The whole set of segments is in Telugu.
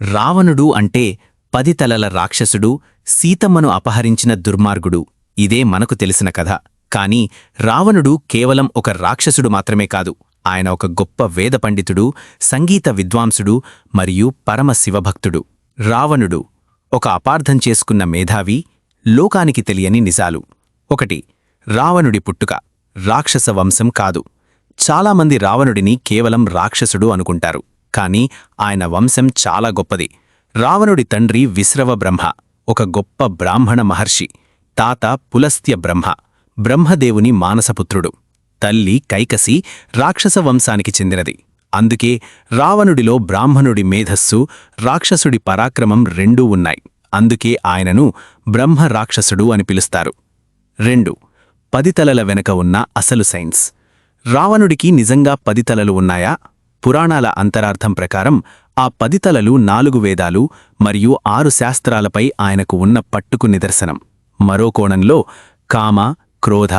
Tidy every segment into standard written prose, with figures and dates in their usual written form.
రావణుడు అంటే 10 తలల రాక్షసుడు, సీతమ్మను అపహరించిన దుర్మార్గుడు. ఇదే మనకు తెలిసిన కథ. కాని రావణుడు కేవలం ఒక రాక్షసుడు మాత్రమే కాదు. ఆయన ఒక గొప్ప వేద పండితుడు, సంగీత విద్వాంసుడు మరియు పరమ శివభక్తుడు. రావణుడు ఒక అపార్థం చేసుకున్న మేధావి. లోకానికి తెలియని నిజాలు. 1. రావణుడి పుట్టుక. రాక్షస వంశం కాదు. చాలామంది రావణుడిని కేవలం రాక్షసుడు అనుకుంటారు. కాని ఆయన వంశం చాలా గొప్పది. రావణుడి తండ్రి విశ్రవ బ్రహ్మ, ఒక గొప్ప బ్రాహ్మణ మహర్షి. తాత పులస్త్య బ్రహ్మ, బ్రహ్మదేవుని మానసపుత్రుడు. తల్లి కైకసి రాక్షస వంశానికి చెందినది. అందుకే రావణుడిలో బ్రాహ్మణుడి మేధస్సు, రాక్షసుడి పరాక్రమం రెండూ ఉన్నాయి. అందుకే ఆయనను బ్రహ్మ రాక్షసుడు అని పిలుస్తారు. 2. 10 తలల వెనుక ఉన్న అసలు సైన్స్. రావణుడికి నిజంగా 10 తలలు ఉన్నాయా? పురాణాల అంతరార్థం ప్రకారం ఆ 10 తలలు 4 వేదాలు మరియు 6 శాస్త్రాలపై ఆయనకు ఉన్న పట్టుకు నిదర్శనం. మరో కోణంలో కామ, క్రోధ,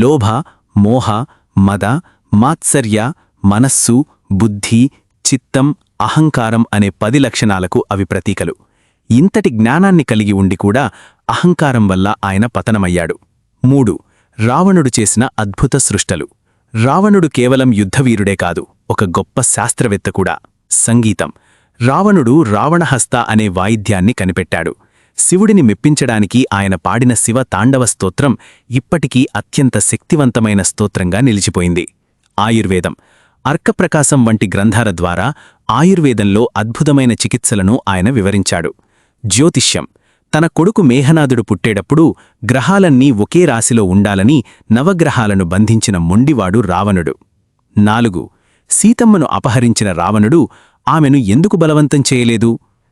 లోభ, మోహ, మద, మాత్సర్య, మనస్సు, బుద్ధి, చిత్తం, అహంకారం అనే 10 లక్షణాలకు అవి ప్రతీకలు. ఇంతటి జ్ఞానాన్ని కలిగి ఉండి కూడా అహంకారం వల్ల ఆయన పతనమయ్యాడు. 3. రావణుడు చేసిన అద్భుత సృష్టలు. రావణుడు కేవలం యుద్ధవీరుడే కాదు, ఒక గొప్ప శాస్త్రవేత్త కూడా. సంగీతం. రావణుడు రావణహస్త అనే వాయిద్యాన్ని కనిపెట్టాడు. శివుడిని మెప్పించడానికి ఆయన పాడిన శివ తాండవ స్తోత్రం ఇప్పటికీ అత్యంత శక్తివంతమైన స్తోత్రంగా నిలిచిపోయింది. ఆయుర్వేదం. అర్కప్రకాశం వంటి గ్రంథాల ద్వారా ఆయుర్వేదంలో అద్భుతమైన చికిత్సలను ఆయన వివరించాడు. జ్యోతిష్యం. తన కొడుకు మేఘనాథుడు పుట్టేటప్పుడు గ్రహాలన్నీ ఒకే రాశిలో ఉండాలని నవగ్రహాలను బంధించిన మొండివాడు రావణుడు. 4. సీతమ్మను అపహరించిన రావణుడు ఆమెను ఎందుకు బలవంతం చేయలేదు?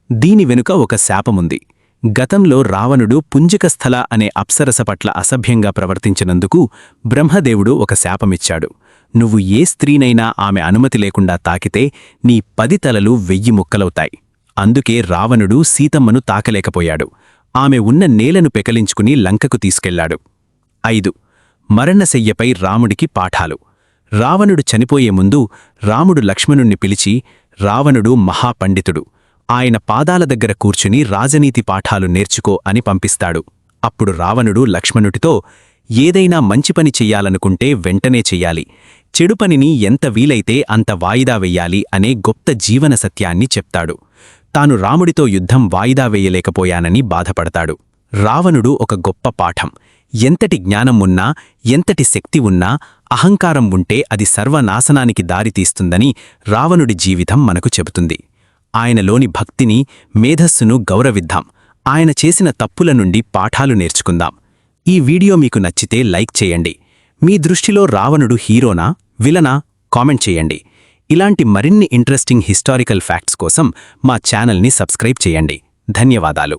దీని వెనుక ఒక శాపముంది. గతంలో రావణుడు పుంజికస్థల అనే అప్సరస పట్ల అసభ్యంగా ప్రవర్తించినందుకు బ్రహ్మదేవుడు ఒక శాపమిచ్చాడు. నువ్వు ఏ స్త్రీనైనా ఆమె అనుమతి లేకుండా తాకితే నీ 10 తలలు 1000 ముక్కలవుతాయి. అందుకే రావణుడు సీతమ్మను తాకలేకపోయాడు. ఆమె ఉన్న నేలను పెకలించుకుని లంకకు తీసుకెళ్లాడు. 5. మరణశయ్యపై రాముడికి పాఠాలు. రావణుడు చనిపోయే ముందు రాముడు లక్ష్మణుణ్ణి పిలిచి, రావణుడు మహాపండితుడు, ఆయన పాదాల దగ్గర కూర్చుని రాజనీతి పాఠాలు నేర్చుకో అని పంపిస్తాడు. అప్పుడు రావణుడు లక్ష్మణుడితో, ఏదైనా మంచి పని చెయ్యాలనుకుంటే వెంటనే చెయ్యాలి, చెడు పనిని ఎంత వీలైతే అంత వాయిదా వెయ్యాలి అనే గొప్ప జీవన సత్యాన్ని చెప్తాడు. తాను రాముడితో యుద్ధం వాయిదా వేయలేకపోయానని బాధపడతాడు. రావణుడు ఒక గొప్ప పాఠం. ఎంతటి జ్ఞానం ఉన్నా, ఎంతటి శక్తి ఉన్నా, అహంకారం ఉంటే అది సర్వనాశనానికి దారితీస్తుందని రావణుడి జీవితం మనకు చెబుతుంది. ఆయనలోని భక్తిని, మేధస్సును గౌరవిద్దాం. ఆయన చేసిన తప్పుల నుండి పాఠాలు నేర్చుకుందాం. ఈ వీడియో మీకు నచ్చితే లైక్ చేయండి. మీ దృష్టిలో రావణుడు హీరోనా, విలనా? కామెంట్ చేయండి. ఇలాంటి మరిన్ని ఇంట్రెస్టింగ్ హిస్టారికల్ ఫ్యాక్ట్స్ కోసం మా ఛానల్ని సబ్స్క్రైబ్ చేయండి. ధన్యవాదాలు.